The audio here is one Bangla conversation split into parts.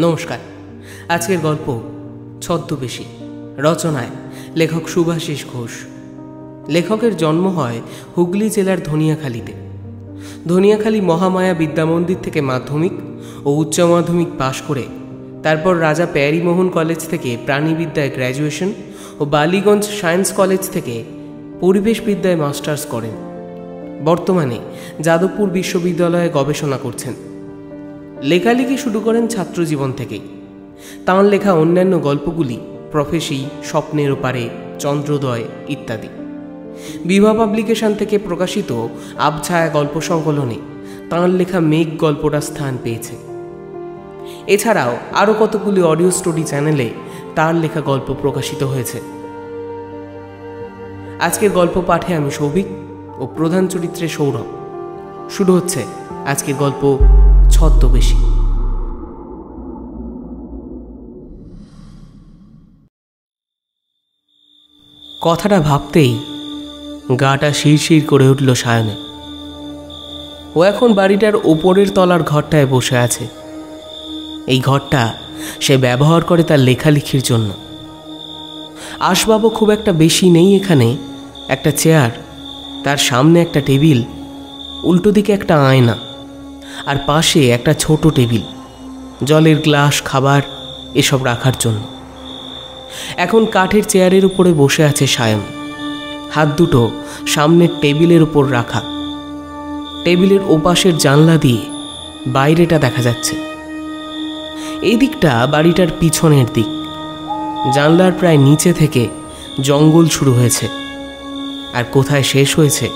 নমস্কার। আজকের গল্প ছদ্মবেশী। রচনায় লেখক শুভাশিস ঘোষ। লেখকের জন্ম হয় হুগলি জেলার ধনিয়াখালীতে। ধনিয়াখালী মহামায়া বিদ্যামন্দির থেকে মাধ্যমিক ও উচ্চ মাধ্যমিক পাশ করে তারপর রাজা প্যারীমোহন কলেজ থেকে প্রাণীবিদ্যায় গ্র্যাজুয়েশন ও বালিগঞ্জ সায়েন্স কলেজ থেকে পরিবেশবিদ্যায় মাস্টার্স করেন। বর্তমানে যাদবপুর বিশ্ববিদ্যালয়ে গবেষণা করছেন। লেখালেখি শুরু করেন ছাত্রজীবন থেকেই। তাঁর লেখা অন্যান্য গল্পগুলি প্রফেসি, স্বপ্নের ওপারে, চন্দ্রোদয় ইত্যাদি। বিভা পাবলিকেশন থেকে প্রকাশিত আবছায়া গল্প সংকলনে তাঁর লেখা মেঘ গল্পটা স্থান পেয়েছে। এছাড়াও আরও কতগুলি অডিও স্টোরি চ্যানেলে তাঁর লেখা গল্প প্রকাশিত হয়েছে। আজকের গল্প পাঠে আমি সৌভিক ও প্রধান চরিত্রে সৌরভ। শুরু হচ্ছে আজকের গল্প ছদ্মবেশী। কথাটা ভাবতেই গাটা শিরশির করে উঠল সায়নে। ও এখন বাড়িটার ওপরের তলার ঘরটায় বসে আছে। এই ঘরটা সে ব্যবহার করে তার লেখালেখির জন্য। আসবাবও খুব একটা বেশি নেই এখানে। একটা চেয়ার, তার সামনে একটা টেবিল, উল্টো দিকে একটা আয়না, আর পাশে একটা ছোট টেবিল, জলের গ্লাস, খাবার এসব রাখার জন্য। এখন কাঠের চেয়ারের উপরে বসে আছে সায়ন, হাত দুটো সামনের টেবিলের উপর রাখা। টেবিলের ওপাশের জানলা দিয়ে বাইরেটা দেখা যাচ্ছে। এই দিকটা বাড়িটার পিছনের দিক। জানলার প্রায় নিচে থেকে জঙ্গল শুরু হয়েছে, আর কোথায় শেষ হয়েছে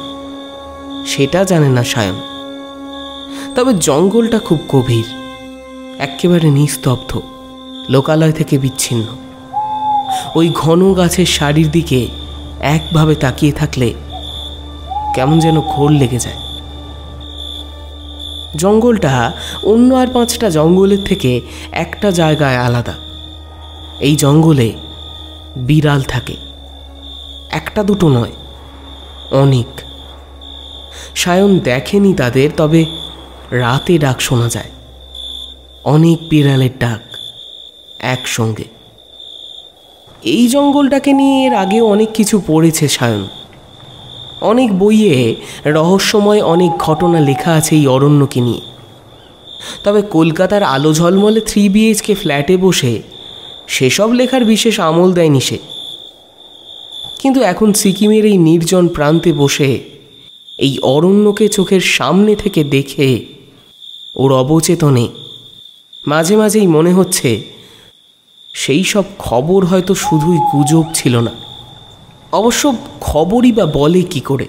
সেটা জানে না সায়ন। তবে জঙ্গলটা খুব গভীর, একেবারে নিস্তব্ধ, লোকালয় থেকে বিচ্ছিন্ন। ওই ঘন গাছের সারির দিকে একভাবে তাকিয়ে থাকলে কেমন যেন ঘোর লেগে যায়। জঙ্গলটা অন্য আর 5টা জঙ্গলের থেকে একটা জায়গায় আলাদা। এই জঙ্গলে বিড়াল থাকে, একটা দুটো নয়, অনেক। সায়ন দেখেনি তাদের, তবে রাতে ডাক শোনা যায়, অনেক বিড়ালের ডাক একসঙ্গে। এই জঙ্গলটাকে নিয়ে এর আগেও অনেক কিছু পড়েছে সায়ন। অনেক বইয়ে রহস্যময় অনেক ঘটনা লেখা আছে এই অরণ্যকে নিয়ে। তবে কলকাতার আলো ঝলমলে 3 BHK ফ্ল্যাটে বসে সেসব লেখার বিশেষ আমল দেয়নি সে। কিন্তু এখন সিকিমের এই নির্জন প্রান্তে বসে এই অরণ্যকে চোখের সামনে থেকে দেখে ওর অবচেতনে মাঝে মাঝেই মনে হচ্ছে সেই সব খবর হয়তো শুধুই গুজব ছিল না। অবশ্য খবরই বা বলে কি করে?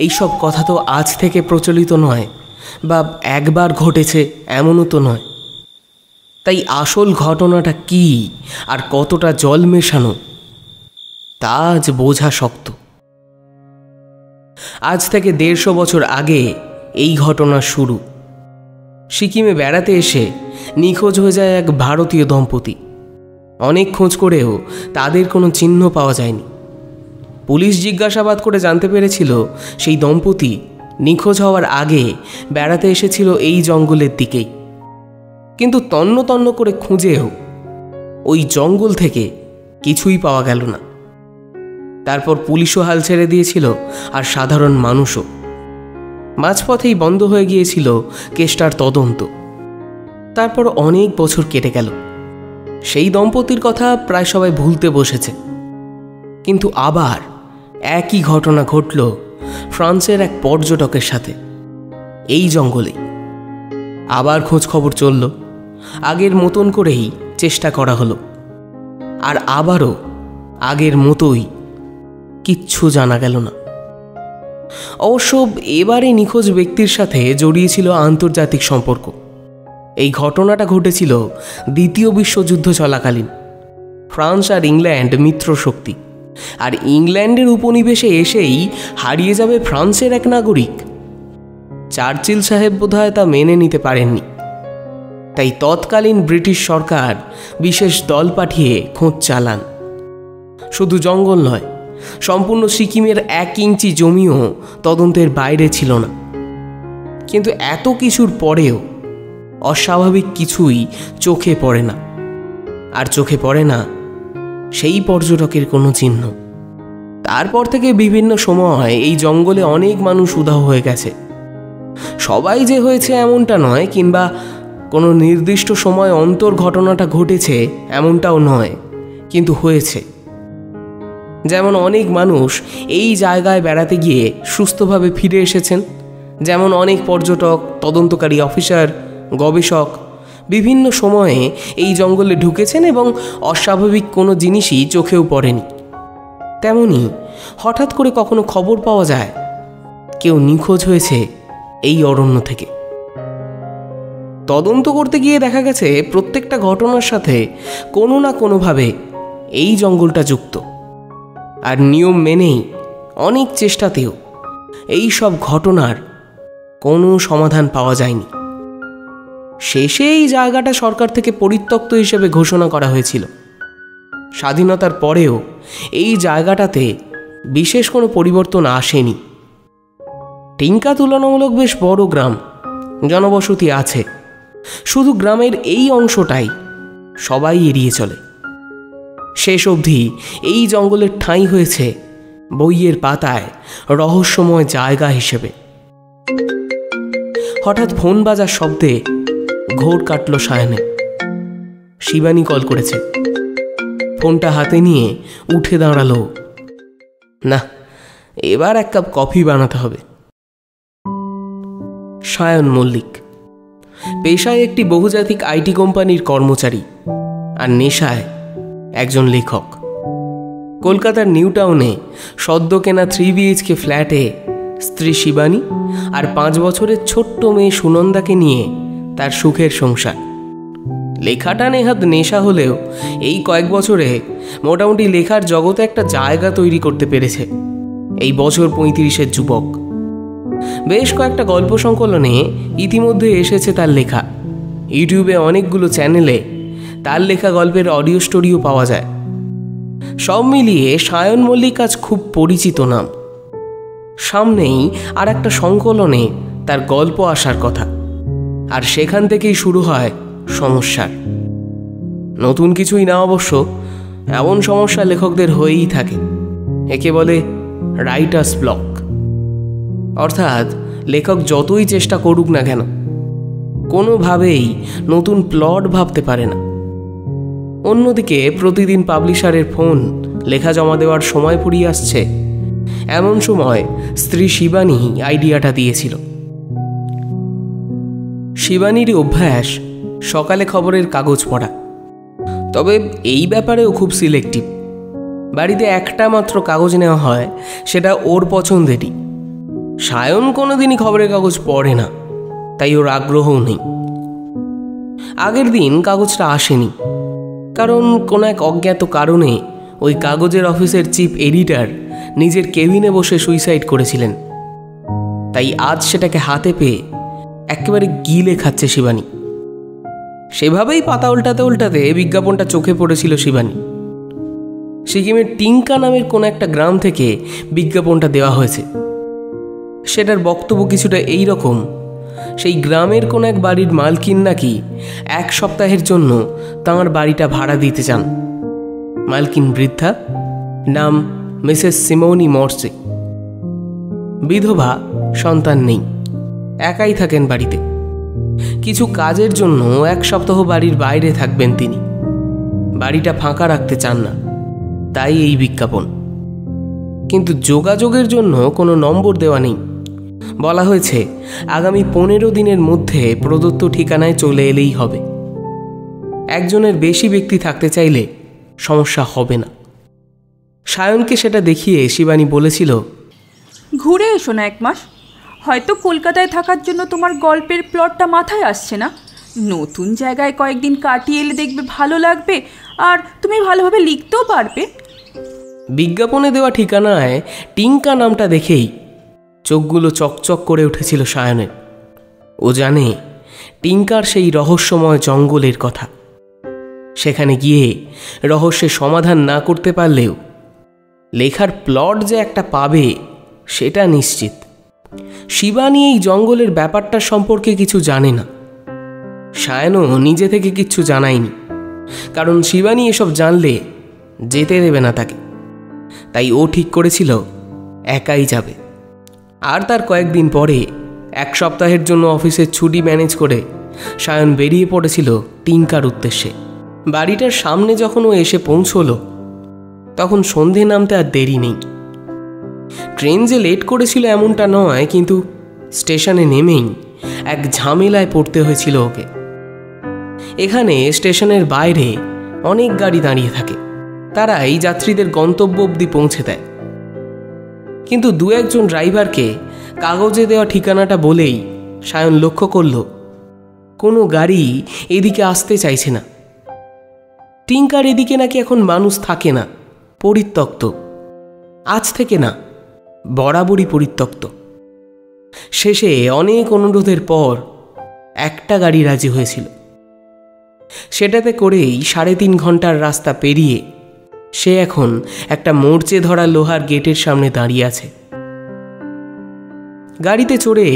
এইসব কথা তো আজ থেকে প্রচলিত নয়, বা একবার ঘটেছে এমনও তো নয়। তাই আসল ঘটনাটা কি আর কতটা জল মেশানো তা আজ বোঝা শক্ত। আজ থেকে 150 বছর আগে এই ঘটনা শুরু। সিকিমে বেড়াতে এসে নিখোঁজ হয়ে যায় এক ভারতীয় দম্পতি। অনেক খোঁজ করেও তাদের কোনো চিহ্ন পাওয়া যায়নি। পুলিশ জিজ্ঞাসাবাদ করে জানতে পেরেছিল সেই দম্পতি নিখোঁজ হওয়ার আগে বেড়াতে এসেছিল এই জঙ্গলের দিকেই। কিন্তু তন্ন তন্ন করে খুঁজেও ওই জঙ্গল থেকে কিছুই পাওয়া গেল না। তারপর পুলিশও হাল ছেড়ে দিয়েছিল, আর সাধারণ মানুষও। মাঝপথেই বন্ধ হয়ে গিয়েছিল কেসটার তদন্ত। তারপর অনেক বছর কেটে গেল। সেই দম্পতির কথা প্রায় সবাই ভুলতে বসেছে। কিন্তু আবার একই ঘটনা ঘটল ফ্রান্সের এক পর্যটকের সাথে, এই জঙ্গলেই। আবার খোঁজ খবর চলল, আগের মতন করেই চেষ্টা করা হলো, আর আবারও আগের মতোই কিচ্ছু জানা গেল না। অবশ্য এবারে নিখোঁজ ব্যক্তির সাথে জড়িয়েছিল আন্তর্জাতিক সম্পর্ক। এই ঘটনাটা ঘটেছিল 2য় বিশ্বযুদ্ধ চলাকালীন। ফ্রান্স আর ইংল্যান্ড মিত্র শক্তি, আর ইংল্যান্ডের উপনিবেশে এসেই হারিয়ে যাবে ফ্রান্সের এক নাগরিক। চার্চিল সাহেব বোধহয় তা মেনে নিতে পারেননি। তাই তৎকালীন ব্রিটিশ সরকার বিশেষ দল পাঠিয়ে খোঁজ চালান। শুধু জঙ্গল নয়, সম্পূর্ণ সিকিমের 1 ইঞ্চি জমিও তদন্তের বাইরে ছিল না। কিন্তু এত কিছুর পরেও অস্বাভাবিক কিছুই চোখে পড়ে না, আর চোখে পড়ে না সেই পর্যটকের কোনো চিহ্ন। তারপর থেকে বিভিন্ন সময় এই জঙ্গলে অনেক মানুষ উধাও হয়ে গেছে। সবাই যে হয়েছে এমনটা নয়, কিংবা কোনো নির্দিষ্ট সময় অন্তর ঘটনাটা ঘটেছে এমনটাও নয়, কিন্তু হয়েছে। যেমন অনেক মানুষ এই জায়গায় বেড়াতে গিয়ে সুস্থভাবে ফিরে এসেছেন, যেমন অনেক পর্যটক, তদন্তকারী অফিসার, গবেষক বিভিন্ন সময়ে এই জঙ্গলে ঢুকেছেন এবং অস্বাভাবিক কোনো জিনিসই চোখেও পড়েনি। তেমনি হঠাৎ করে কখনো খবর পাওয়া যায় কেউ নিখোঁজ হয়েছে এই অরণ্য থেকে। তদন্ত করতে গিয়ে দেখা গেছে প্রত্যেকটা ঘটনার সাথে কোনো না কোনোভাবে এই জঙ্গলটা যুক্ত। আর নিয়ম মেনেই অনেক চেষ্টাতেও এই সব ঘটনার কোনো সমাধান পাওয়া যায়নি। শেষে এই জায়গাটা সরকার থেকে পরিত্যক্ত হিসেবে ঘোষণা করা হয়েছিল। স্বাধীনতার পরেও এই জায়গাটাতে বিশেষ কোনো পরিবর্তন আসেনি। টিঙ্কা তুলনামূলক বেশ বড় গ্রাম, জনবসতি আছে, শুধু গ্রামের এই অংশটাই সবাই এড়িয়ে চলে। শেষ অবধি এই জঙ্গলের ঠাঁই হয়েছে বইয়ের পাতায় রহস্যময় জায়গা হিসেবে। হঠাৎ ফোন বাজার শব্দে ঘোর কাটল সায়নে। শিবানী কল করেছে। ফোনটা হাতে নিয়ে উঠে দাঁড়ালো। না, এবার এক কাপ কফি বানাতে হবে। সায়ন মল্লিক পেশায় একটি বহুজাতিক আইটি কোম্পানির কর্মচারী, আর নেশায় একজন লেখক। কলকাতার নিউ টাউনে সদ্য কেনা 3 BHK ফ্ল্যাটে স্ত্রী শিবানী আর 5 বছরের ছোট্ট মেয়ে সুনন্দাকে নিয়ে তার সুখের সংসার। লেখাটা নেহাত নেশা হলেও এই কয়েক বছরে মোটামুটি লেখার জগতে একটা জায়গা তৈরি করতে পেরেছে এই বছর 35-এর যুবক। বেশ কয়েকটা গল্প সংকলনে ইতিমধ্যে এসেছে তার লেখা। ইউটিউবে অনেকগুলো চ্যানেলে তার লেখা গল্পের অডিও স্টোরিও পাওয়া যায়। সব মিলিয়ে সায়ন মল্লিক আজ খুব পরিচিত নাম। সামনেই আর একটা সংকলনে তার গল্প আসার কথা, আর সেখান থেকেই শুরু হয় সমস্যার। নতুন কিছুই না অবশ্য, এমন সমস্যা লেখকদের হয়েই থাকে। একে বলে রাইটার্স ব্লক। অর্থাৎ লেখক যতই চেষ্টা করুক না কেন, কোনোভাবেই নতুন প্লট ভাবতে পারে না। অন্যদিকে প্রতিদিন পাবলিশারের ফোন, লেখা জমা দেওয়ার সময় ফুরিয়ে আসছে। এমন সময় স্ত্রী শিবানী আইডিয়াটা দিয়েছিল। শিবানীর অভ্যাস সকালে খবরের কাগজ পড়া, তবে এই ব্যাপারেও খুব সিলেক্টিভ। বাড়িতে একটা মাত্র কাগজ নেওয়া হয়, সেটা ওর পছন্দেরই। সায়ন কোনোদিনই খবরের কাগজ পড়ে না, তাই ওর আগ্রহও নেই। আগের দিন কাগজটা আসেনি, কারণ কোনো এক অজ্ঞাত কারণে ওই কাগজের অফিসের চিফ এডিটর নিজের কেবিনে বসে সুইসাইড করেছিলেন। তাই আজ সেটাকে হাতে পেয়ে একেবারে গিলে খাচ্ছে শিবানী। সেভাবেই পাতা উল্টাতে উল্টাতে বিজ্ঞাপনটা চোখে পড়েছিল শিবানী। সিকিমের টিঙ্কা নামের কোনো একটা গ্রাম থেকে বিজ্ঞাপনটা দেওয়া হয়েছে। সেটার বক্তব্য কিছুটা এই রকম: সেই গ্রামের কোনো এক বাড়ির মালকিন নাকি 1 সপ্তাহের জন্য তাঁর বাড়িটা ভাড়া দিতে চান। মালকিন বৃদ্ধা, নাম মিসেস সিমোনি মর্সে। বিধবা, সন্তান নেই, একাই থাকেন বাড়িতে। কিছু কাজের জন্য 1 সপ্তাহ বাড়ির বাইরে থাকবেন তিনি। বাড়িটা ফাঁকা রাখতে চান না, তাই এই বিজ্ঞাপন। কিন্তু যোগাযোগের জন্য কোনো নম্বর দেওয়া নেই। বলা হয়েছে আগামী 15 দিনের মধ্যে প্রদত্ত ঠিকানায় চলে এলেই হবে। একজনের বেশি ব্যক্তি থাকতে চাইলে সমস্যা হবে না। সায়নকে সেটা দেখিয়ে শিবানী বলেছিল, ঘুরে এসো না 1 মাস। হয়তো কলকাতায় থাকার জন্য তোমার গল্পের প্লটটা মাথায় আসছে না। নতুন জায়গায় কয়েকদিন কাটিয়ে এলে দেখবে ভালো লাগবে, আর তুমি ভালোভাবে লিখতেও পারবে। বিজ্ঞাপনে দেওয়া ঠিকানায় টিঙ্কা নামটা দেখেই চোখগুলো চকচক করে উঠেছিল সায়নের। ও জানে টিঙ্কার সেই রহস্যময় জঙ্গলের কথা। সেখানে গিয়ে রহস্যের সমাধান না করতে পারলেও লেখার প্লট যে একটা পাবে সেটা নিশ্চিত। শিবানী এই জঙ্গলের ব্যাপারটা সম্পর্কে কিছু জানে না। সায়নও নিজে থেকে কিচ্ছু জানায়নি, কারণ শিবানী এসব জানলে যেতে দেবে না তাকে। তাই ও ঠিক করেছিল একাই যাবে। আর তার কয়েকদিন পরে 1 সপ্তাহের জন্য অফিসের ছুটি ম্যানেজ করে সায়ন বেরিয়ে পড়েছিল টিঙ্কার উদ্দেশ্যে। বাড়িটার সামনে যখন ও এসে পৌঁছলো তখন সন্ধে নামতে আর দেরি নেই। ট্রেন যে লেট করেছিল এমনটা নয়, কিন্তু স্টেশনে নেমেই এক ঝামেলায় পড়তে হয়েছিল ওকে। এখানে স্টেশনের বাইরে অনেক গাড়ি দাঁড়িয়ে থাকে, তারা এই যাত্রীদের গন্তব্য অবধি পৌঁছে দেয়। কিন্তু 2-1 ড্রাইভারকে কাগজে দেওয়া ঠিকানাটা বলেই সায়ন লক্ষ্য করল কোনো গাড়ি এদিকে আসতে চাইছে না। টিঙ্কার এদিকে নাকি এখন মানুষ থাকে না, পরিত্যক্ত। আজ থেকে না, বরাবরই পরিত্যক্ত। শেষে অনেক অনুরোধের পর একটা গাড়ি রাজি হয়েছিল। সেটাতে করেই 3.5 ঘন্টার রাস্তা পেরিয়ে সে এখন একটা মোর্চে ধরা লোহার গেটের সামনে দাঁড়িয়ে আছে। গাড়িতে চড়ে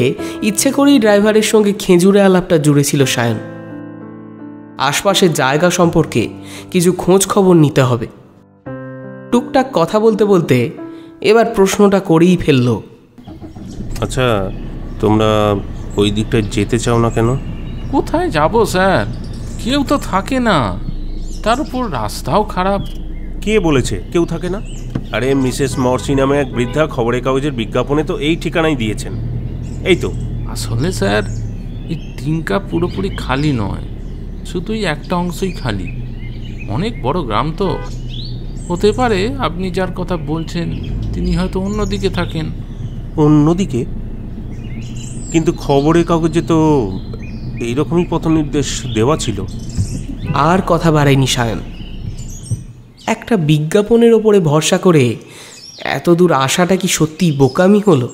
ইচ্ছে করেই ড্রাইভারের সঙ্গে খেজুরে আলাপটা জুড়েছিল সায়ন। আশপাশের জায়গা সম্পর্কে কিছু খোঁজ খবর নিতে হবে। টুকটাক কথা বলতে বলতে এবার প্রশ্নটা করেই ফেলল, আচ্ছা, তোমরা ওই দিকটায় যেতে চাও না কেন? কোথায় যাব স্যার, কেউ তো থাকে না, তার উপর রাস্তাও খারাপ। কে বলেছে কেউ থাকে না? আরে মিসেস মর্সি নামে এক বৃদ্ধা খবরের কাগজের বিজ্ঞাপনে তো এই ঠিকানাই দিয়েছেন। এই তো। আসলে স্যার, এই টিঙ্কা পুরোপুরি খালি নয়, শুধুই একটা অংশই খালি। অনেক বড় গ্রাম তো, হতে পারে আপনি যার কথা বলছেন তিনি হয়তো অন্যদিকে থাকেন। অন্যদিকে? কিন্তু খবরের কাগজে তো এইরকমই পথ নির্দেশ দেওয়া ছিল। আর কথা বাড়ায়নি সায়ন। একটা বিজ্ঞাপনের ওপরে ভরসা করে এত দূর আসাটা কি সত্যি বোকামি হলো?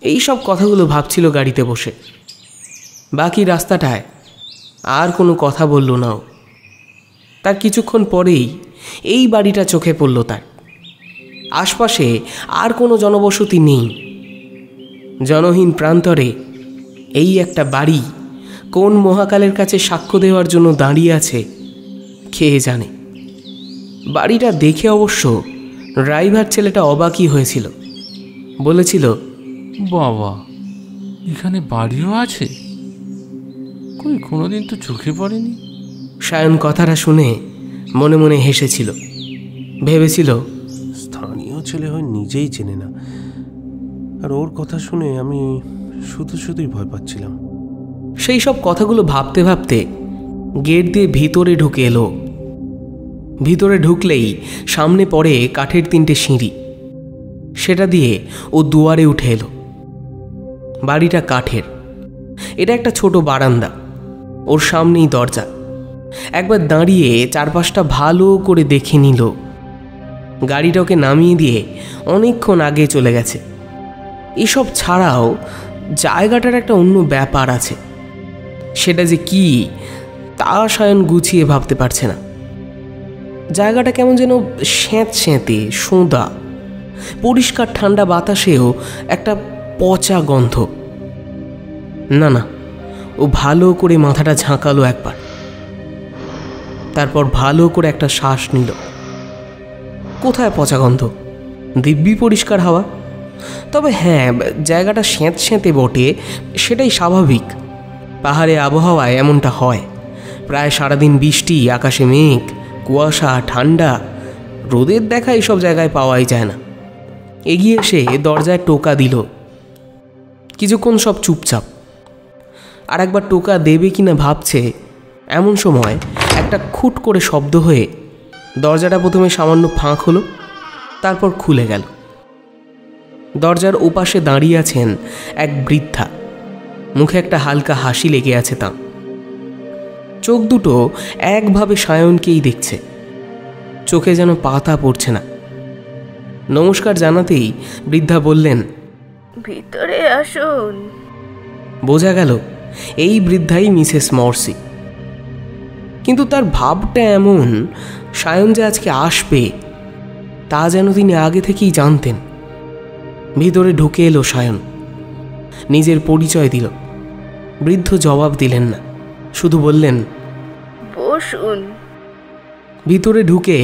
এই সব কথাগুলো ভাবছিল গাড়িতে বসে। বাকি রাস্তাটায় আর কোনো কথা বলল না ও। তার কিছুক্ষণ পরেই এই বাড়িটা চোখে পড়ল তার। আশপাশে আর কোনো জনবসতি নেই। জনহীন প্রান্তরে এই একটা বাড়ি কোন মহাকালের কাছে সাক্ষ্য দেওয়ার জন্য দাঁড়িয়ে আছে কে জানে। বাড়িটা দেখে অবশ্য ড্রাইভার ছেলেটা অবাকই হয়েছিল। বলেছিল, বাবা, এখানে বাড়িও আছে? কই কোনোদিন তো চোখে পড়েনি। সায়ন কথাটা শুনে মনে মনে হেসেছিল। ভেবেছিল, স্থানীয় ছেলে হয় নিজেই চেনে না, আর ওর কথা শুনে আমি শুধুই ভয় পাচ্ছিলাম। সেই সব কথাগুলো ভাবতে ভাবতে গেট দিয়ে ভিতরে ঢুকে এলো। ভিতরে ঢুকলেই সামনে পড়ে কাঠের 3টে সিঁড়ি। সেটা দিয়ে ও দুয়ারে উঠে এলো। বাড়িটা কাঠের। এটা একটা ছোট বারান্দা, ওর সামনেই দরজা। একবার দাঁড়িয়ে চারপাশটা ভালো করে দেখে নিল। গাড়িটাকে নামিয়ে দিয়ে অনেকক্ষণ আগে চলে গেছে। এসব ছাড়াও জায়গাটার একটা অন্য ব্যাপার আছে। সেটা যে কি তা সায়ন গুছিয়ে ভাবতে পারছে না। জায়গাটা কেমন যেন স্যাঁতস্যাঁতে, সোঁদা। পরিষ্কার ঠান্ডা বাতাসেও একটা পচা গন্ধ। না না, ও ভালো করে মাথাটা ঝাঁকালো একবার। তারপর ভালো করে একটা শ্বাস নিল। কোথায় পচা গন্ধ? দিব্যি পরিষ্কার হাওয়া। তবে হ্যাঁ, জায়গাটা স্যাঁতস্যাঁতে বটে, সেটাই স্বাভাবিক। পাহাড়ে আবহাওয়ায় এমনটা হয়। প্রায় সারাদিন বৃষ্টি, আকাশে মেঘ, কুয়াশা, ঠান্ডা, রোদের দেখা এইসব জায়গায় পাওয়াই যায় না। এগিয়ে এসে দরজায় টোকা দিল। কিছুক্ষণ সব চুপচাপ। আর একবার টোকা দেবে কিনা ভাবছে, এমন সময় একটা খুট করে শব্দ হয়ে দরজাটা প্রথমে সামান্য ফাঁক হলো, তারপর খুলে গেল। দরজার ওপাশে দাঁড়িয়ে আছেন এক বৃদ্ধা। মুখে একটা হালকা হাসি লেগে আছে তাঁর। চোখ দুটো একভাবে সায়নকেই দেখছে। চোখে যেন পাতা পড়ছে না। নমস্কার জানাতেই বৃদ্ধা বললেন, ভিতরে আসুন। বোঝা গেল এই বৃদ্ধাই মিসেস মর্সি। কিন্তু তার ভাবটা এমন, সায়ন যে আজকে আসবে তা যেন তিনি আগে থেকেই জানতেন। ভিতরে ঢুকে এলো সায়ন। নিজের পরিচয় দিল। বৃদ্ধ জবাব দিলেন না। শুধু বললেন, বসুন। ভিতরে ঢুকে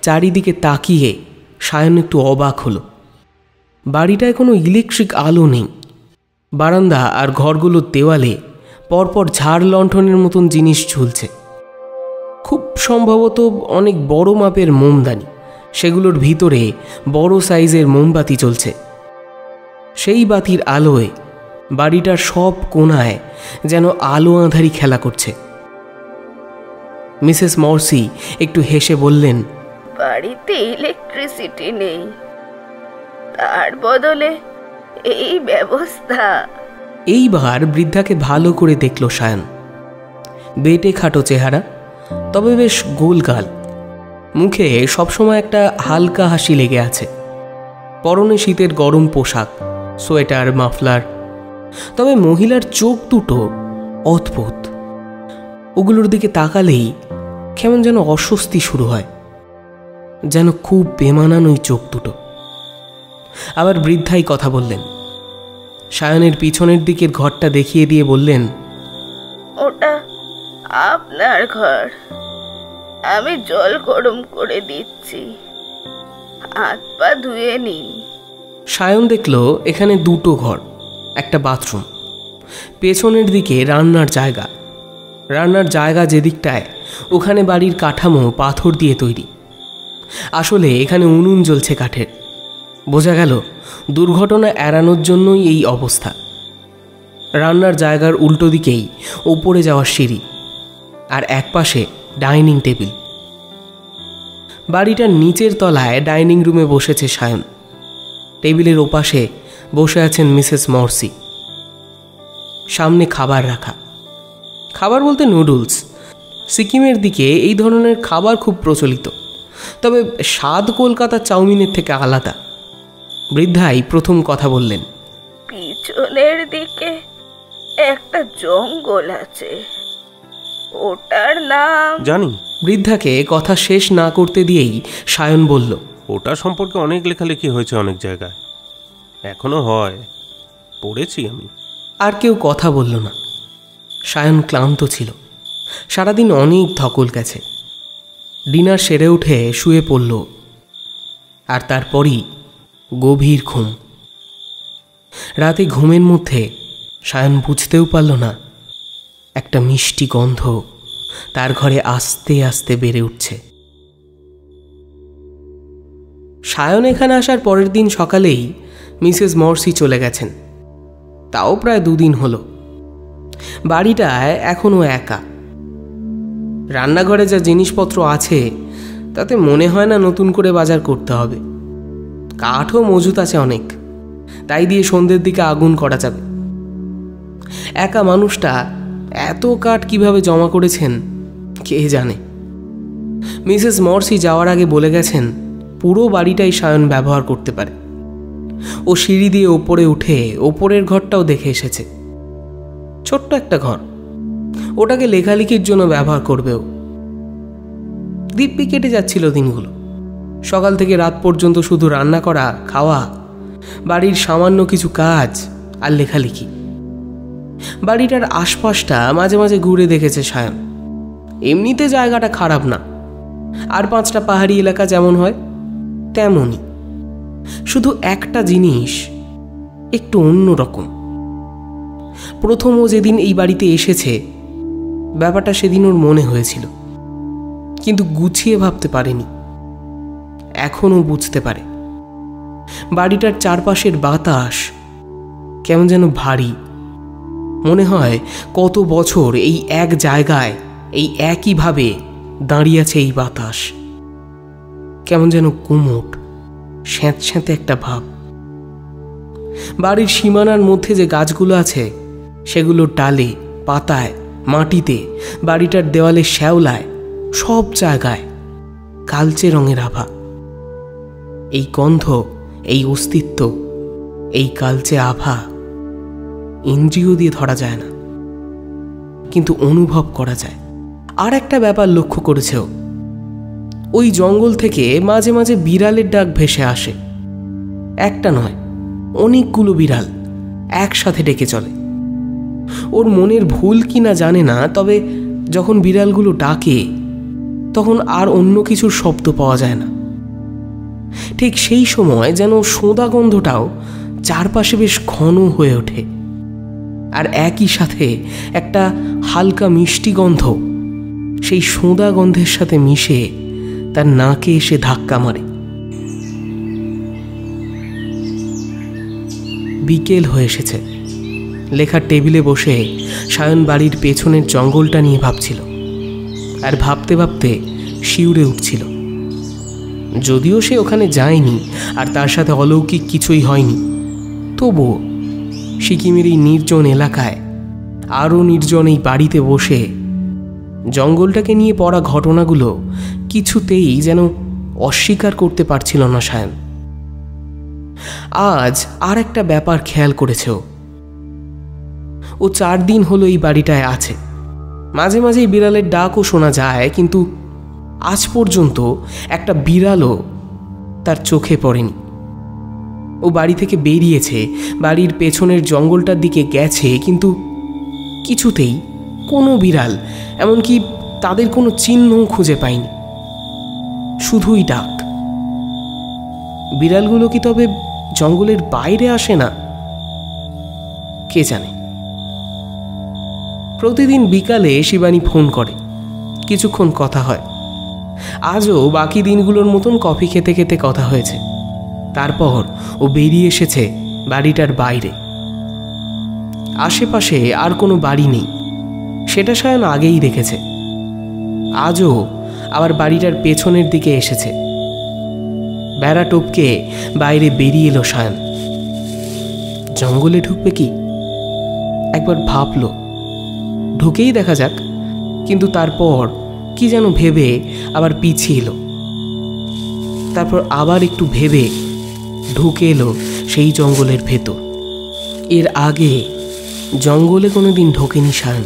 চারিদিকে তাকিয়ে সায়ন একটু অবাক হলো। বাড়িটায় কোনো ইলেকট্রিক আলো নেই। বারান্দা আর ঘরগুলোর দেওয়ালে পরপর ঝাড় লণ্ঠনের মতন জিনিস ঝুলছে। খুব সম্ভবত অনেক বড় মাপের মোমদানি, সেগুলোর ভিতরে বড় সাইজের মোমবাতি জ্বলছে। সেই বাতির আলোয় বাড়িটার সব কোণায় যেন আলো আঁধারি খেলা করছে। মিসেস মর্সি একটু হেসে বললেন, বাড়িতে ইলেকট্রিসিটি নেই, তার বদলে এই ব্যবস্থা। এইবার বৃদ্ধাকে ভালো করে দেখল সায়ন। বেটে খাটো চেহারা, তবে বেশ গোলগাল। মুখে সবসময় একটা হালকা হাসি লেগে আছে। পরনে শীতের গরম পোশাক, সোয়েটার, মাফলার। তবে মহিলার চোখ দুটো অদ্ভুত। ওগুলোর দিকে তাকালেই কেমন যেন অস্বস্তি শুরু হয়, যেন খুব বেমানান ওই চোখ দুটো। আবার বৃদ্ধাই কথা বললেন। সায়নের পিছনের দিকের ঘরটা দেখিয়ে দিয়ে বললেন, ওটা আপনার ঘর, আমি জল গরম করে দিচ্ছি, হাত পা ধুয়ে নিন। সায়ন দেখল এখানে দুটো ঘর, একটা বাথরুম, পেছনের দিকে রান্নার জায়গা। রান্নার জায়গা যেদিকটায়, ওখানে বাড়ির কাঠামো পাথর দিয়ে তৈরি। আসলে এখানে উনুন জ্বলছে কাঠের। বোঝা গেল দুর্ঘটনা এড়ানোর জন্যই এই অবস্থা। রান্নার জায়গার উল্টো দিকেই ওপরে যাওয়ার সিঁড়ি, আর একপাশে ডাইনিং টেবিল। বাড়িটার নিচের তলায় ডাইনিং রুমে বসেছে সায়ন। টেবিলের ওপাশে বসে আছেন মিসেস মর্সি। সামনে খাবার রাখা। খাবার বলতে নুডলস। সিকিমের দিকে এই ধরনের খাবার খুব প্রচলিত, তবে স্বাদ কলকাতার চাউমিনের থেকে আলাদা। বৃদ্ধাই প্রথম কথা বললেন, পিছনের দিকে একটা জঙ্গল আছে, ওটার নাম জানি। বৃদ্ধাকে কথা শেষ না করতে দিয়েই সায়ন বলল, ওটা সম্পর্কে অনেক লেখালেখি হয়েছে অনেক জায়গায়, এখনো হয়, পড়েছি আমি। আর কেউ কথা বলল না। সায়ন ক্লান্ত ছিল, সারাদিন অনেক ধকল গেছে। ডিনার সেরে উঠে শুয়ে পড়ল, আর তারপরই গভীর ঘুম। রাতে ঘুমের মধ্যে সায়ন বুঝতেও পারল না একটা মিষ্টি গন্ধ তার ঘরে আস্তে আস্তে বেড়ে উঠছে। সায়ন এখানে আসার পরের দিন সকালেই মিসেস মর্সি চলে গেছেন। তাও প্রায় 2 দিন হলো। বাড়িটায় এখনও একা। রান্নাঘরে যা জিনিসপত্র আছে তাতে মনে হয় না নতুন করে বাজার করতে হবে। কাঠও মজুত আছে অনেক, তাই দিয়ে সন্ধ্যের দিকে আগুন করা যাবে। একা মানুষটা এত কাঠ কিভাবে জমা করেছেন কে জানে। মিসেস মর্সি যাওয়ার আগে বলে গেছেন পুরো বাড়িটাই সায়ন ব্যবহার করতে পারে। ও সিঁড়ি দিয়ে ওপরে উঠে ওপরের ঘরটাও দেখে এসেছে। ছোট্ট একটা ঘর, ওটাকে লেখালেখির জন্য ব্যবহার করবেও। দিব্যি কেটে যাচ্ছিল দিনগুলো। সকাল থেকে রাত পর্যন্ত শুধু রান্না করা, খাওয়া, বাড়ির সামান্য কিছু কাজ আর লেখালেখি। বাড়িটার আশপাশটা মাঝে মাঝে ঘুরে দেখেছে সায়ন। এমনিতে জায়গাটা খারাপ না, আর 5টা পাহাড়ি এলাকা যেমন হয় তেমনই। শুধু একটা জিনিস একটু অন্যরকম। প্রথম ও যেদিন এই বাড়িতে এসেছে ব্যাপারটা সেদিন ওর মনে হয়েছিল, কিন্তু গুছিয়ে ভাবতে পারেনি। এখনও বুঝতে পারে। বাড়িটার চারপাশের বাতাস কেমন যেন ভারী। মনে হয় কত বছর এই এক জায়গায় এই একইভাবে দাঁড়িয়ে আছে এই বাতাস। কেমন যেন কুমোট, স্যাঁতস্যাঁতে একটা ভাব। বাড়ির সীমানার মধ্যে যে গাছগুলো আছে সেগুলোর ডালে, পাতায়, মাটিতে, বাড়িটার দেওয়ালে, শ্যাওলায়, সব জায়গায় কালচে রঙের আভা। এই গন্ধ, এই অস্তিত্ব, এই কালচে আভা ইন্দ্রিয় দিয়ে ধরা যায় না, কিন্তু অনুভব করা যায়। আর একটা ব্যাপার লক্ষ্য করেছে ও, ওই জঙ্গল থেকে মাঝে মাঝে বিড়ালের ডাক ভেসে আসে। একটা নয়, অনেকগুলো বিড়াল একসাথে ডেকে চলে। ওর মনের ভুল কি না জানে না, তবে যখন বিড়ালগুলো ডাকে তখন আর অন্য কিছুর শব্দ পাওয়া যায় না। ঠিক সেই সময় যেন সোঁদা গন্ধটাও চারপাশে বেশ ঘন হয়ে ওঠে, আর একই সাথে একটা হালকা মিষ্টি গন্ধ সেই সোঁদা গন্ধের সাথে মিশে তার নাকে এসে ধাক্কা মারে। বিকেল হয়ে এসেছে। লেখার টেবিলে বসে সায়ন বাড়ির পেছনের জঙ্গলটা নিয়ে ভাবছিল, আর ভাবতে ভাবতে শিউরে উঠছিল। যদিও সে ওখানে যায়নি আর তার সাথে অলৌকিক কিছুই হয়নি, তবুও সিকিমের এই নির্জন এলাকায় আরও নির্জন এই বাড়িতে বসে জঙ্গলটাকে নিয়ে পড়া ঘটনাগুলো কিছুতেই যেন অস্বীকার করতে পারছিল না সায়ন। আজ আর একটা ব্যাপার খেয়াল করেছে ও 4 দিন হলো এই বাড়িটায় আছে। মাঝে মাঝেই বিড়ালের ডাকও শোনা যায়, কিন্তু আজ পর্যন্ত একটা বিড়ালও তার চোখে পড়েনি। ও বাড়ি থেকে বেরিয়েছে, বাড়ির পেছনের জঙ্গলটার দিকে গেছে, কিন্তু কিছুতেই কোনো বিড়াল, এমনকি তাদের কোনো চিহ্নও খুঁজে পায়নি। শুধুই ডাক। বিড়ালগুলো কি তবে জঙ্গলের বাইরে আসে না? কে জানে। প্রতিদিন বিকালে শিবানী ফোন করে, কিছুক্ষণ কথা হয়। আজও বাকি দিনগুলোর মতন কফি খেতে খেতে কথা হয়েছে। তারপর ও বেরিয়ে এসেছে বাড়িটার বাইরে। আশেপাশে আর কোনো বাড়ি নেই, সেটা সায়ন আগেই দেখেছে। আজও আবার বাড়িটার পেছনের দিকে এসেছে। বেড়া টপকে বাইরে বেরিয়ে এলো সায়ন। জঙ্গলে ঢুকবে কি? একবার ভাবলো ঢুকেই দেখা যাক, কিন্তু তারপর কি যেন ভেবে আবার পিছিয়ে এলো। তারপর আবার একটু ভেবে ঢুকে এলো সেই জঙ্গলের ভেতর। এর আগে জঙ্গলে কোনোদিন ঢোকেনি সায়ন।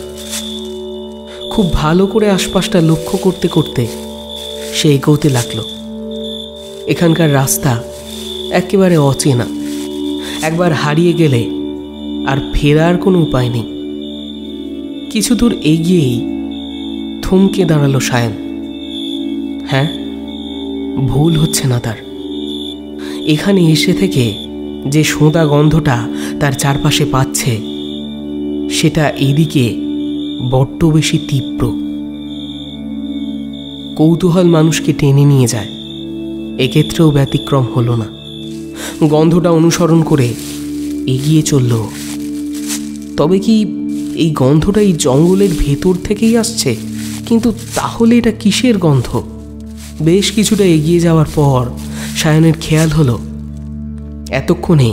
খুব ভালো করে আশপাশটা লক্ষ্য করতে করতে সে এগোতে লাগলো। এখানকার রাস্তা একেবারে অচেনা, একবার হারিয়ে গেলে আর ফেরার কোনো উপায় নেই। কিছু দূর এগিয়েই থমকে দাঁড়ালো সায়ন। হ্যাঁ, ভুল হচ্ছে না তার। এখানে এসে থেকে যে সোঁদা গন্ধটা তার চারপাশে পাচ্ছে, সেটা এদিকে বড্ড বেশি তীব্র। কৌতূহল মানুষকে টেনে নিয়ে যায়, এক্ষেত্রেও ব্যতিক্রম হলো না। গন্ধটা অনুসরণ করে এগিয়ে চলল। তবে কি এই গন্ধটা এই জঙ্গলের ভেতর থেকেই আসছে? কিন্তু তাহলে এটা কিসের গন্ধ? বেশ কিছুটা এগিয়ে যাওয়ার পর সায়নের খেয়াল হলো এতক্ষণে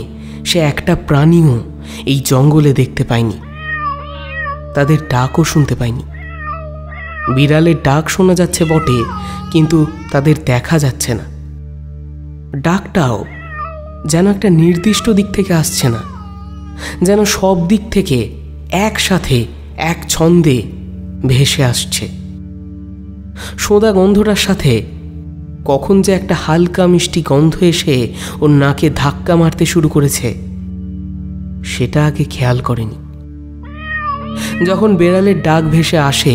সে একটা প্রাণীও এই জঙ্গলে দেখতে পায়নি, তাদের ডাকও শুনতে পায়নি। বিড়ালের ডাক শোনা যাচ্ছে বটে, কিন্তু তাদের দেখা যাচ্ছে না। ডাকটাও যেন একটা নির্দিষ্ট দিক থেকে আসছে না, যেন সব দিক থেকে একসাথে এক ছন্দে ভেসে আসছে। সোঁদা গন্ধটার সাথে কখন যে একটা হালকা মিষ্টি গন্ধ এসে ওর নাকে ধাক্কা মারতে শুরু করেছে, সেটা আগে খেয়াল করেনি। যখন বেড়ালের ডাক ভেসে আসে,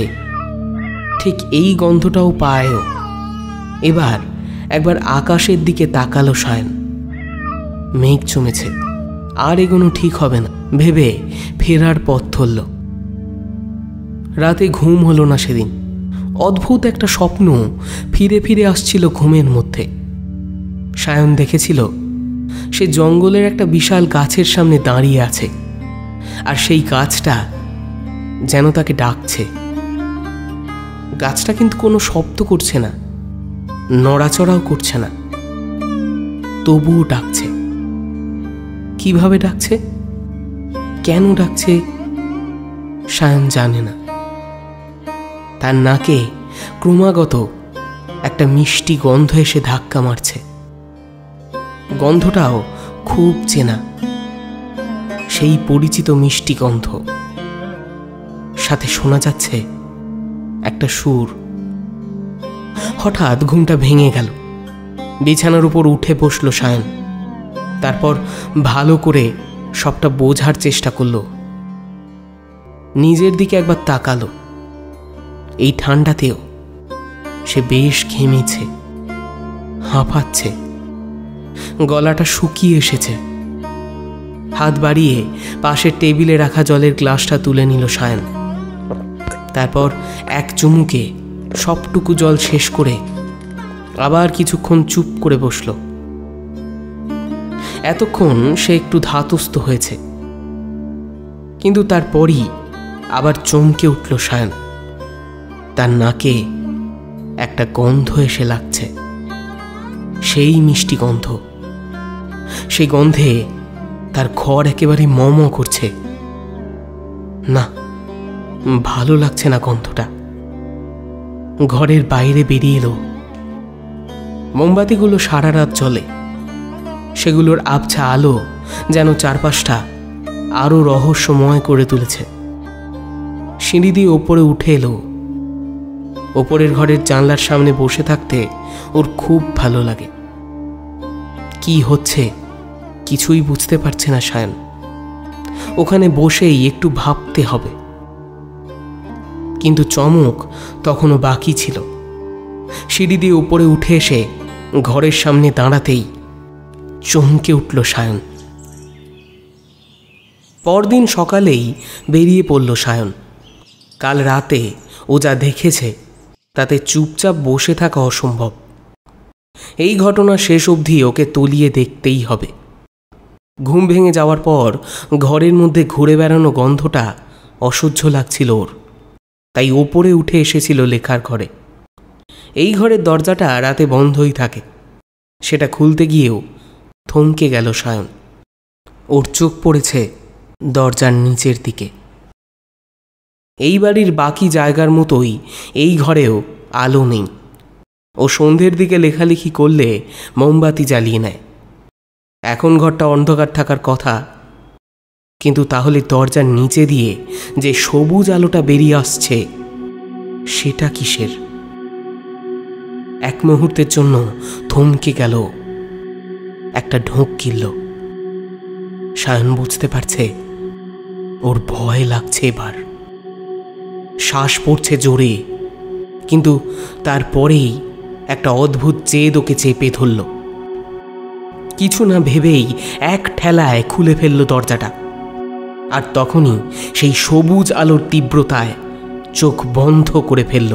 ঠিক এই গন্ধটাও পায়ও। এবার একবার আকাশের দিকে তাকালো সায়ন। মেঘ জমেছে, আর এগোনো ঠিক হবে না ভেবে ফেরার পথ ধরল। রাতে ঘুম হলো না সেদিন। অদ্ভুত একটা স্বপ্ন ফিরে ফিরে আসছিল ঘুমের মধ্যে। সায়ন দেখেছিল সে জঙ্গলের একটা বিশাল গাছের সামনে দাঁড়িয়ে আছে, আর সেই গাছটা যেন তাকে ডাকছে। গাছটা কিন্তু কোনো শব্দ করছে না, নড়াচড়াও করছে না, তবুও ডাকছে। কিভাবে ডাকছে, কেন ডাকছে, সায়ন জানে না। তার নাকে ক্রমাগত একটা মিষ্টি গন্ধ এসে ধাক্কা মারছে। গন্ধটাও খুব চেনা, সেই পরিচিত মিষ্টি গন্ধ। সাথে শোনা যাচ্ছে একটা সুর। হঠাৎ ঘুমটা ভেঙে গেল। বিছানার উপর উঠে বসল সায়ন। তারপর ভালো করে সবটা বোঝার চেষ্টা করল। নিজের দিকে একবার তাকালো। এই ঠান্ডাতেও সে বেশ ঘেমেছে, হাঁপাচ্ছে, গলাটা শুকিয়ে এসেছে। হাত বাড়িয়ে পাশের টেবিলে রাখা জলের গ্লাসটা তুলে নিল সায়ন। তারপর এক চুমুকে সবটুকু জল শেষ করে আবার কিছুক্ষণ চুপ করে বসল। এতক্ষণ সে একটু ধাতস্থ হয়েছে, কিন্তু তারপরই আবার চমকে উঠল সায়ন। তার নাকে একটা গন্ধ এসে লাগছে, সেই মিষ্টি গন্ধ। সেই গন্ধে তার ঘর একেবারে মম করছে। না, ভালো লাগছে না গন্ধটা। ঘরের বাইরে বেরিয়ে এলো। মোমবাতিগুলো সারা রাত জ্বলে। সেগুলোর আবছা আলো যেন চারপাশটা আরো রহস্যময় করে তুলেছে। সিঁড়ি দিয়ে ওপরে উঠে এলো। ওপরের ঘরের জানলার সামনে বসে থাকতে ওর খুব ভালো লাগে। কি হচ্ছে কিছুই বুঝতে পারছে না সায়ন। ওখানে বসেই একটু ভাবতে হবে। কিন্তু চমক তখনও বাকি ছিল। সিঁড়ি দিয়ে উপরে উঠে এসে ঘরের সামনে দাঁড়াতেই চমকে উঠল সায়ন। পরদিন সকালেই বেরিয়ে পড়ল সায়ন। কাল রাতে ও যা দেখেছে তাতে চুপচাপ বসে থাকা অসম্ভব। এই ঘটনা শেষ অবধি ওকে তলিয়ে দেখতেই হবে। ঘুম ভেঙে যাওয়ার পর ঘরের মধ্যে ঘুরে বেড়ানো গন্ধটা অসহ্য লাগছিল ওর, তাই ওপরে উঠে এসেছিল লেখার ঘরে। এই ঘরের দরজাটা রাতে বন্ধই থাকে। সেটা খুলতে গিয়েও থমকে গেল সায়ন। ওর চোখ পড়েছে দরজার নিচের দিকে। এই বাড়ির বাকি জায়গার মতোই এই ঘরেও আলো নেই। ও সন্ধ্যের দিকে লেখালেখি করলে মোমবাতি জ্বালিয়ে নেয়। এখন ঘরটা অন্ধকার থাকার কথা, কিন্তু তাহলে দরজার নিচে দিয়ে যে সবুজ আলোটা বেরিয়ে আসছে সেটা কিসের? এক মুহূর্তের জন্য থমকে গেল, একটা ঢোক গিলল। সায়ন বুঝতে পারছে ওর ভয় লাগছে। এবার শ্বাস পড়ছে জোরে, কিন্তু তারপরেই একটা অদ্ভুত জেদ ওকে চেপে ধরল। কিছু না ভেবেই এক ঠেলায় খুলে ফেলল দরজাটা। আর তখনই সেই সবুজ আলোর তীব্রতায় চোখ বন্ধ করে ফেলল।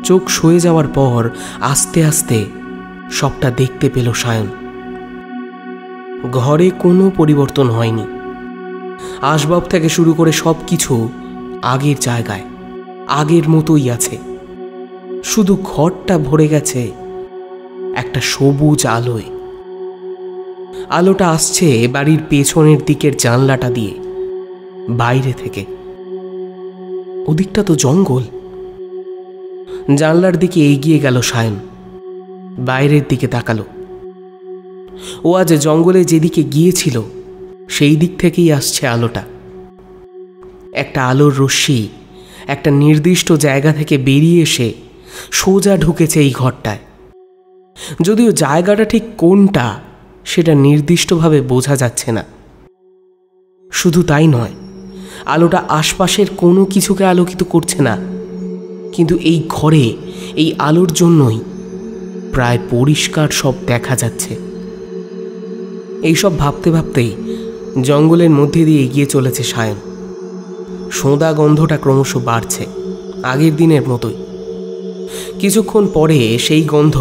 চোখ সয়ে যাওয়ার পর আস্তে আস্তে সবটা দেখতে পেল সায়ন। ঘরে কোনো পরিবর্তন হয়নি। আসবাব থেকে শুরু করে সব কিছু আগের জায়গায়, আগের মতোই আছে। শুধু ঘরটা ভরে গেছে একটা সবুজ আলোয়। আলোটা আসছে বাড়ির পেছনের দিকের জানলাটা দিয়ে, বাইরে থেকে। ওদিকটা তো জঙ্গল। জানলার দিকে এগিয়ে গেল সায়ন, বাইরের দিকে তাকালো। ও আজ জঙ্গলে যেদিকে গিয়েছিল সেই দিক থেকেই আসছে আলোটা। একটা আলোর রশ্মি একটা নির্দিষ্ট জায়গা থেকে বেরিয়ে এসে সোজা ঢুকেছে এই ঘরটায়। যদিও জায়গাটা ঠিক কোনটা সেটা নির্দিষ্টভাবে বোঝা যাচ্ছে না। শুধু তাই নয়, আলোটা আশপাশের কোনো কিছুকে আলোকিত করছে না, কিন্তু এই ঘরে এই আলোর জন্যই প্রায় পরিষ্কার সব দেখা যাচ্ছে। এইসব ভাবতে ভাবতেই জঙ্গলের মধ্যে দিয়ে এগিয়ে চলেছে সায়ন। সোঁদা গন্ধটা ক্রমশ বাড়ছে, আগের দিনের মতোই। কিছুক্ষণ পরে সেই গন্ধ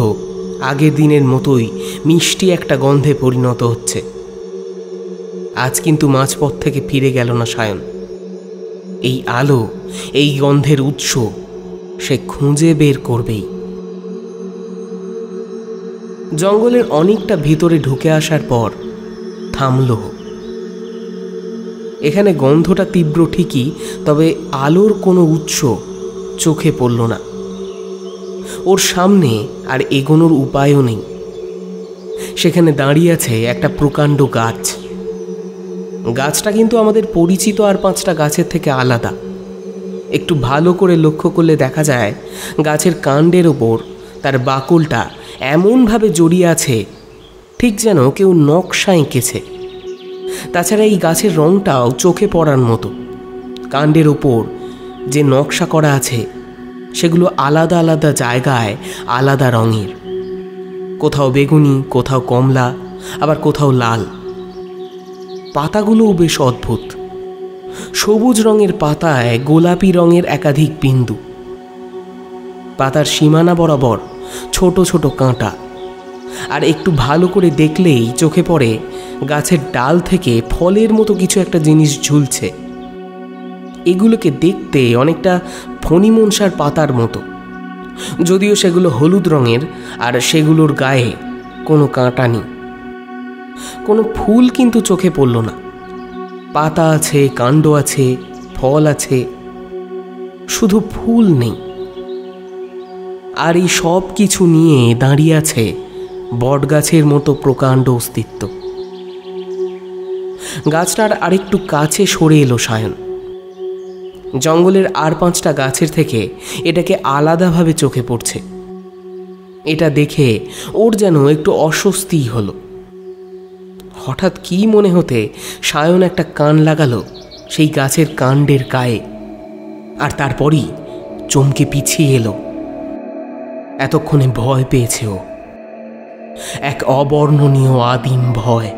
আগের দিনের মতোই মিষ্টি একটা গন্ধে পরিণত হচ্ছে। আজ কিন্তু মাঝপথ থেকে ফিরে গেল না সায়ন। এই আলো, এই গন্ধের উৎস সে খুঁজে বের করবেই। জঙ্গলের অনেকটা ভিতরে ঢুকে আসার পর থামল। এখানে গন্ধটা তীব্র ঠিকই, তবে আলোর কোনো উৎস চোখে পড়ল না। ওর সামনে আর এগোনোর উপায়ও নেই। সেখানে দাঁড়িয়ে আছে একটা প্রকাণ্ড গাছ। গাছটা কিন্তু আমাদের পরিচিত আর 5টা গাছের থেকে আলাদা। একটু ভালো করে লক্ষ্য করলে দেখা যায় গাছের কাণ্ডের ওপর তার বাকলটা এমনভাবে জড়িয়ে আছে ঠিক যেন কেউ নকশা এঁকেছে। তাছাড়া এই গাছের রঙটাও চোখে পড়ার মতো। কাণ্ডের ওপর যে নকশা করা আছে সেগুলো আলাদা আলাদা জায়গায় আলাদা রঙের, কোথাও বেগুনি, কোথাও কমলা, আবার কোথাও লাল। পাতাগুলোও বেশ অদ্ভুত। সবুজ রঙের পাতায় গোলাপি রঙের একাধিক বিন্দু, পাতার সীমানা বরাবর ছোট ছোট কাঁটা, আর একটু ভালো করে দেখলেই চোখে পড়ে গাছের ডাল থেকে ফলের মতো কিছু একটা জিনিস ঝুলছে। এগুলোকে দেখতে অনেকটা ফণিমনসার পাতার মতো, যদিও সেগুলো হলুদ রঙের আর সেগুলোর গায়ে কোনো কাঁটা নেই। কোনো ফুল কিন্তু চোখে পড়ল না। পাতা আছে, কাণ্ড আছে, ফল আছে, শুধু ফুল নেই। আর এই সব কিছু নিয়ে দাঁড়িয়ে আছে বটগাছের মতো প্রকাণ্ড অস্তিত্ব। গাছটার আরেকটু কাছে সরে এলো সায়ন। জঙ্গলের আর 5টা গাছের থেকে এটাকে আলাদাভাবে চোখে পড়ছে। এটা দেখে ওর যেন একটু অস্বস্তি হলো। হঠাৎ কি মনে হতে সায়ন একটা কান লাগালো সেই গাছের কাণ্ডের গায়ে, আর তারপরই চমকে পিছিয়ে এলো। এতক্ষণে ভয় পেয়েছে ও, এক অবর্ণনীয় আদিম ভয়।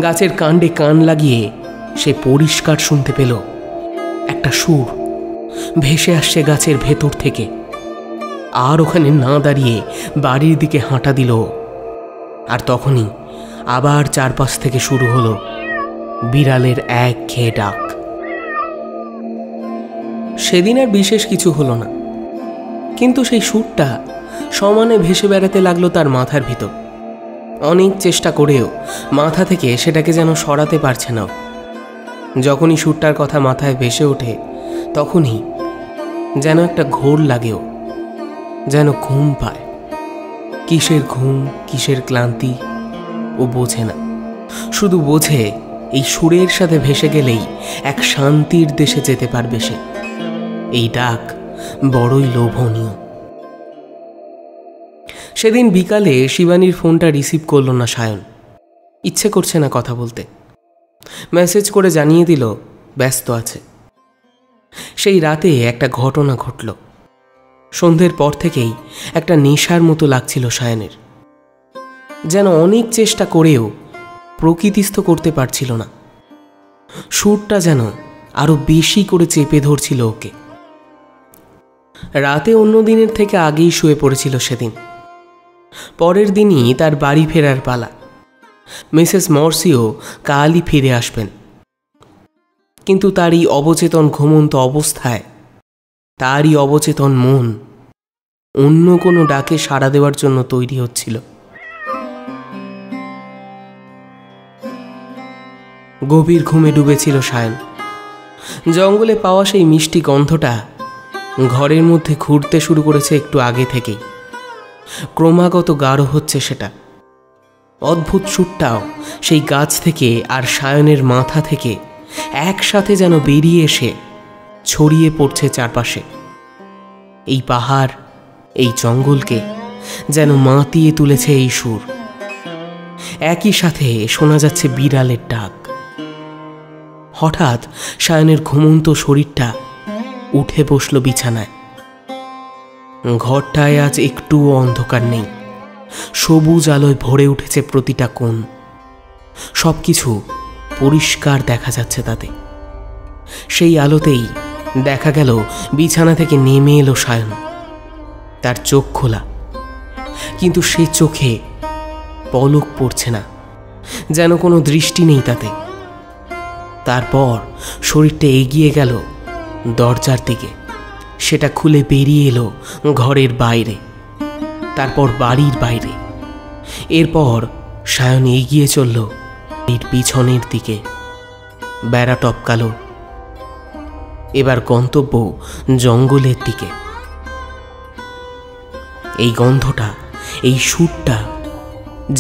গাছের কাণ্ডে কান লাগিয়ে সে পরিষ্কার শুনতে পেল একটা সুর ভেসে আসছে গাছের ভেতর থেকে। আর ওখানে না দাঁড়িয়ে বাড়ির দিকে হাঁটা দিল। আর তখনই আবার চারপাশ থেকে শুরু হলো বিড়ালের একঘেয়ে ডাক। সেদিন আর বিশেষ কিছু হলো না, কিন্তু সেই সুরটা সমানে ভেসে বেড়াতে লাগলো তার মাথার ভিতর। অনেক চেষ্টা করেও মাথা থেকে সেটাকে যেন সরাতে পারছে না। যখনই সুরটার কথা মাথায় ভেসে ওঠে তখনই যেন একটা ঘোর লাগেও, যেন ঘুম পায়। কিসের ঘুম, কিসের ক্লান্তি ও বোঝে না, শুধু বোঝে এই সুরের সাথে ভেসে গেলেই এক শান্তির দেশে যেতে পারবে সে। এই ডাক বড়ই লোভনীয়। সেদিন বিকালে শিবানীর ফোনটা রিসিভ করল না সায়ন। ইচ্ছে করছে না কথা বলতে। মেসেজ করে জানিয়ে দিল ব্যস্ত আছে। সেই রাতে একটা ঘটনা ঘটল। সন্ধ্যের পর থেকেই একটা নেশার মতো লাগছিল সায়নের। যেন অনেক চেষ্টা করেও প্রকৃতিস্থ করতে পারছিল না। সুরটা যেন আরো বেশি করে চেপে ধরছিল ওকে। রাতে অন্য দিনের থেকে আগেই শুয়ে পড়েছিল সেদিন। পরের দিনই তার বাড়ি ফেরার পালা। মিসেস মর্সিও কালই ফিরে আসবেন। কিন্তু তার এই অবচেতন ঘুমন্ত অবস্থায় তারই অবচেতন মন অন্য কোনো ডাকে সাড়া দেওয়ার জন্য তৈরি হচ্ছিল। গভীর ঘুমে ডুবেছিল সায়ন। জঙ্গলে পাওয়া সেই মিষ্টি গন্ধটা ঘরের মধ্যে ঘুরতে শুরু করেছে একটু আগে থেকেই। ক্রমাগত গাঢ় হচ্ছে সেটা। অদ্ভুত সুরটাও সেই গাছ থেকে আর সায়নের মাথা থেকে একসাথে যেন বেরিয়ে এসে ছড়িয়ে পড়ছে চারপাশে। এই পাহাড়, এই জঙ্গলকে যেন মাতিয়ে তুলেছে এই সুর। একই সাথে শোনা যাচ্ছে বিড়ালের ডাক। হঠাৎ সায়নের ঘুমন্ত শরীরটা উঠে বসল বিছানায়। ঘরটায় আজ একটুও অন্ধকার নেই। সবুজ আলোয় ভরে উঠেছে প্রতিটা কোণ। সবকিছু পরিষ্কার দেখা যাচ্ছে তাতে। সেই আলোতেই দেখা গেল বিছানা থেকে নেমে এলো সায়ন। তার চোখ খোলা, কিন্তু সে চোখে পলক পড়ছে না, যেন কোনো দৃষ্টি নেই তাতে। তারপর শরীরটা এগিয়ে গেল দরজার দিকে। সেটা খুলে বেরিয়ে এলো ঘরের বাইরে, তারপর বাড়ির বাইরে। এরপর সায়ন এগিয়ে চলল এর পিছনের দিকে। বেড়া টপকালো। এবার গন্তব্য জঙ্গলের দিকে। এই গন্ধটা, এই সুরটা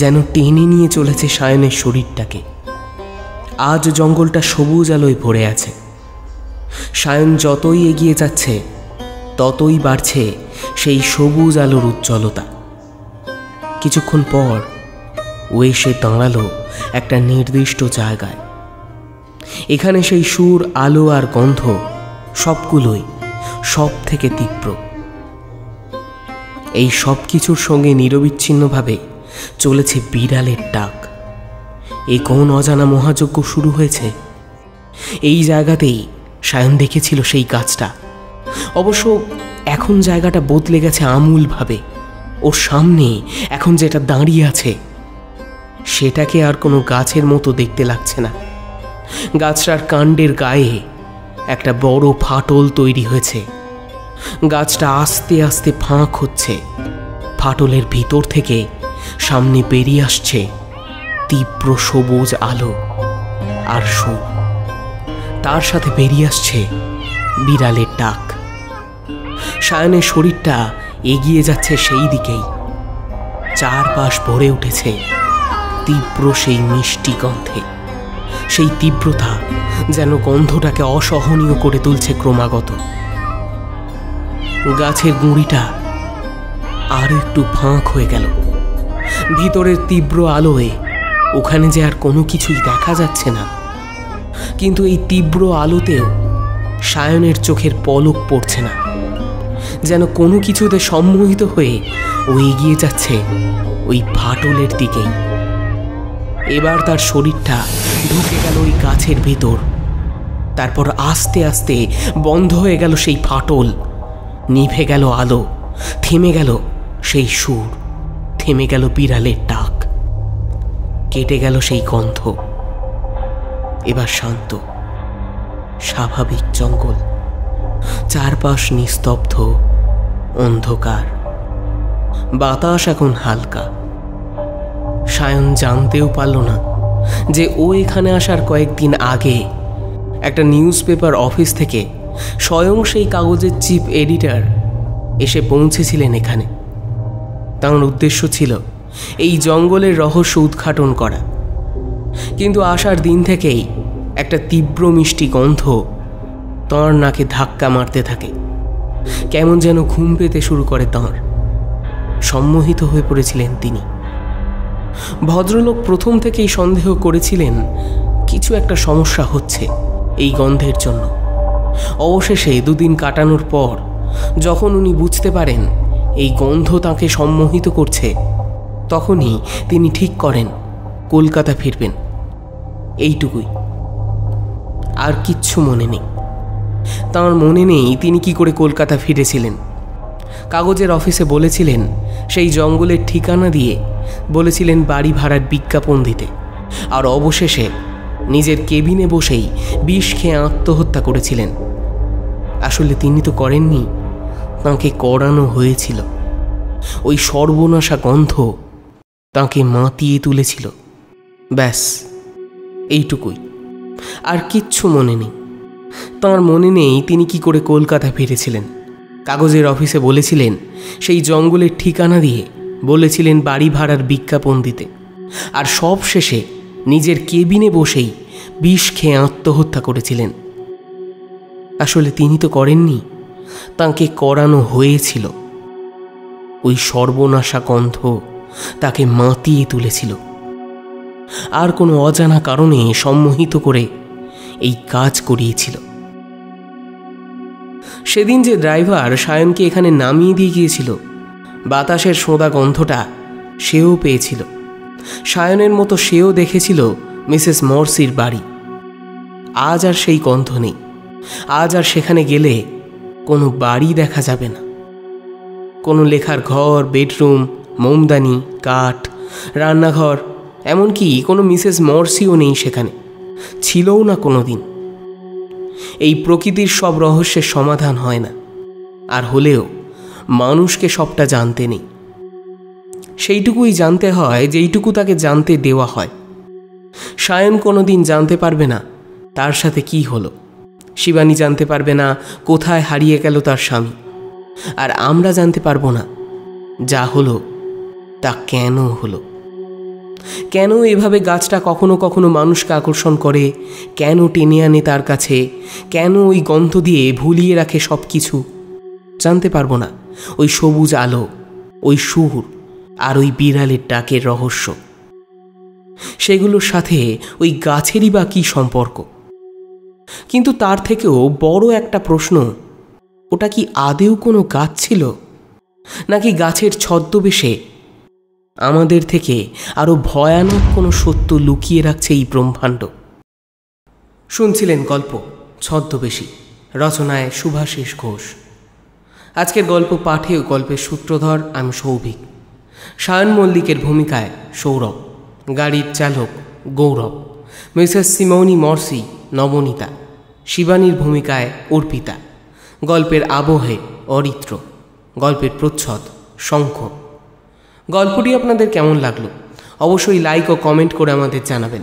যেন টেনে নিয়ে চলেছে সায়নের শরীরটাকে। আজ জঙ্গলটা সবুজ আলোয় ভরে আছে। সায়ন যতই এগিয়ে যাচ্ছে ততই বাড়ছে সেই সবুজ আলোর উজ্জ্বলতা। কিছুক্ষণ পর ও এসে দাঁড়ালো একটা নির্দিষ্ট জায়গায়। এখানে সেই সুর, আলো আর গন্ধ সবগুলোই সব থেকে তীব্র। এই সব কিছুর সঙ্গে নিরবিচ্ছিন্নভাবে চলেছে বিড়ালের ডাক। এই কোন অজানা মহাযজ্ঞ শুরু হয়েছে। এই জায়গাতেই সায়ন দেখেছিল সেই গাছটা। অবশ্য এখন জায়গাটা বদলে গেছে আমূলভাবে। ওর সামনে এখন যেটা দাঁড়িয়ে আছে সেটাকে আর কোনো গাছের মতো দেখতে লাগছে না। গাছটার কাণ্ডের গায়ে একটা বড় ফাটল তৈরি হয়েছে। গাছটা আস্তে আস্তে ফাঁক হচ্ছে। ফাটলের ভিতর থেকে সামনে বেরিয়ে আসছে তীব্র সবুজ আলো আর সুর। তার সাথে বেরিয়ে আসছে বিড়ালের ডাক। সায়নের শরীরটা এগিয়ে যাচ্ছে সেই দিকেই। চারপাশ ভরে উঠেছে তীব্র সেই মিষ্টি গন্ধে। সেই তীব্রতা যেন গন্ধটাকে অসহনীয় করে তুলছে ক্রমাগত। গাছের গুঁড়িটা আর একটু ফাঁক হয়ে গেল। ভিতরের তীব্র আলোয় ওখানে যে আর কোনো কিছুই দেখা যাচ্ছে না। কিন্তু এই তীব্র আলোতেও সায়নের চোখের পলক পড়ছে না। যেন কোনো কিছুতে সম্মোহিত হয়ে ও এগিয়ে যাচ্ছে ওই ফাটলের দিকেই। এবার তার শরীরটা ঢুকে গেল ওই গাছের ভেতর। তারপর আস্তে আস্তে বন্ধ হয়ে গেল সেই ফাটল। নিভে গেল আলো, থেমে গেল সেই সুর, থেমে গেল বিড়ালের ডাক, কেটে গেল সেই গন্ধ। এবার শান্ত স্বাভাবিক জঙ্গল। চারপাশ নিস্তব্ধ, অন্ধকার। বাতাস এখন হালকা। সায়ন জানতেও পারল না যে ও এখানে আসার কয়েকদিন আগে একটা নিউজ পেপার অফিস থেকে স্বয়ং সেই কাগজের চিফ এডিটর এসে পৌঁছেছিলেন এখানে। তার উদ্দেশ্য ছিল এই জঙ্গলের রহস্য উদ্ঘাটন করা। কিন্তু আসার দিন থেকেই একটা তীব্র মিষ্টি গন্ধ তাঁর নাকে ধাক্কা মারতে থাকে। কেমন যেন ঘুম পেতে শুরু করে তাঁর। সম্মোহিত হয়ে পড়েছিলেন তিনি। ভদ্রলোক প্রথম থেকেই সন্দেহ করেছিলেন কিছু একটা সমস্যা হচ্ছে এই গন্ধের জন্য। অবশেষে দুদিন কাটানোর পর যখন উনি বুঝতে পারেন এই গন্ধ তাঁকে সম্মোহিত করছে, তখনই তিনি ঠিক করেন কলকাতা ফিরবেন। এইটুকুই, আর কিচ্ছু মনে নেই। তাঁর মনে নেই তিনি কি করে কলকাতা ফিরেছিলেন। কাগজের অফিসে বলেছিলেন সেই জঙ্গলের ঠিকানা দিয়ে, বলেছিলেন বাড়ি ভাড়ার বিজ্ঞাপন দিতে, আর অবশেষে নিজের কেবিনে বসেই বিষ খেয়ে আত্মহত্যা করেছিলেন। আসলে তিনি তো করেননি, তাঁকে করানো হয়েছিল। ওই সর্বনাশা গন্ধ তাঁকে মাতিয়ে তুলেছিল। ব্যাস এইটুকুই, আর কিচ্ছু মনে নেই। তাঁর মনে নেই তিনি কি করে কলকাতা ফিরেছিলেন। কাগজের অফিসে বলেছিলেন সেই জঙ্গলের ঠিকানা দিয়ে, বলেছিলেন বাড়ি ভাড়ার বিজ্ঞাপন দিতে, আর সব শেষে নিজের কেবিনে বসেই বিষ খেয়ে আত্মহত্যা করেছিলেন। আসলে তিনি তো করেননি, তাঁকে করানো হয়েছিল। ওই সর্বনাশা গন্ধ তাকে মাতিয়ে তুলেছিল, আর কোনো অজানা কারণে সম্মোহিত করে এই কাজ করিয়েছিল। সেদিন যে ড্রাইভার সায়নকে এখানে নামিয়ে দিয়ে গিয়েছিল, বাতাসের সোঁদা গন্ধটা সেও পেয়েছিল। সায়নের মতো সেও দেখেছিল মিসেস মর্সির বাড়ি। আজ আর সেই গন্ধ নেই। আজ আর সেখানে গেলে কোনো বাড়ি দেখা যাবে না। কোনো লেখার ঘর, বেডরুম, মোমদানি, কাঠ, রান্নাঘর, এমনকি কোনো মিসেস মর্সিও নেই সেখানে, ছিলও না কোনো দিন। এই প্রকৃতির সব রহস্যের সমাধান হয় না, আর হলেও মানুষকে সবটা জানতে নেই। সেইটুকুই জানতে হয় যেইটুকু তাকে জানতে দেওয়া হয়। সায়ন কোনো দিন জানতে পারবে না তার সাথে কি হলো। শিবানী জানতে পারবে না কোথায় হারিয়ে গেল তার স্বামী। আর আমরা জানতে পারবো না যা হলো তা কেন হলো। কেন এভাবে গাছটা কখনো কখনো মানুষকে আকর্ষণ করে, কেন টেনে আনে তার কাছে, কেন ওই গন্ধ দিয়ে ভুলিয়ে রাখে সব কিছু জানতে পারবো না। ওই সবুজ আলো, ওই সুর আর ওই বিড়ালের ডাকের রহস্য সেগুলোর সাথে ওই গাছেরই বা কী সম্পর্ক? কিন্তু তার থেকেও বড় একটা প্রশ্ন, ওটা কি আদেও কোনো গাছ ছিল, নাকি গাছের ছদ্মবেশে আমাদের থেকে আরও ভয়ানক কোনো সত্য লুকিয়ে রাখছে এই ব্রহ্মাণ্ড? শুনছিলেন গল্প ছদ্মবেশী, রচনায় শুভাশিস ঘোষ। আজকের গল্প পাঠে ও গল্পের সূত্রধর আমি সৌভিক। সায়ন মল্লিকের ভূমিকায় সৌরভ, গাড়ির চালক গৌরব, মিসেস সিমৌনি মর্সি নবনীতা, শিবানীর ভূমিকায় অর্পিতা, গল্পের আবহে অরিত্র, গল্পের প্রচ্ছদ শঙ্খ। গল্পটি আপনাদের কেমন লাগলো অবশ্যই লাইক ও কমেন্ট করে আমাদের জানাবেন,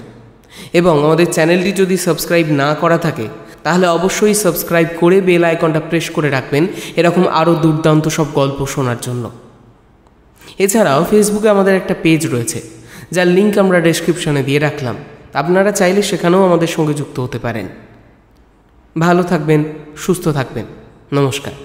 এবং আমাদের চ্যানেলটি যদি সাবস্ক্রাইব না করা থাকে তাহলে অবশ্যই সাবস্ক্রাইব করে বেল আইকনটা প্রেস করে রাখবেন এরকম আরও দুর্দান্ত সব গল্প শোনার জন্য। এছাড়াও ফেসবুকে আমাদের একটা পেজ রয়েছে, যার লিঙ্ক আমরা ডেসক্রিপশনে দিয়ে রাখলাম। আপনারা চাইলে সেখানেও আমাদের সঙ্গে যুক্ত হতে পারেন। ভালো থাকবেন, সুস্থ থাকবেন। নমস্কার।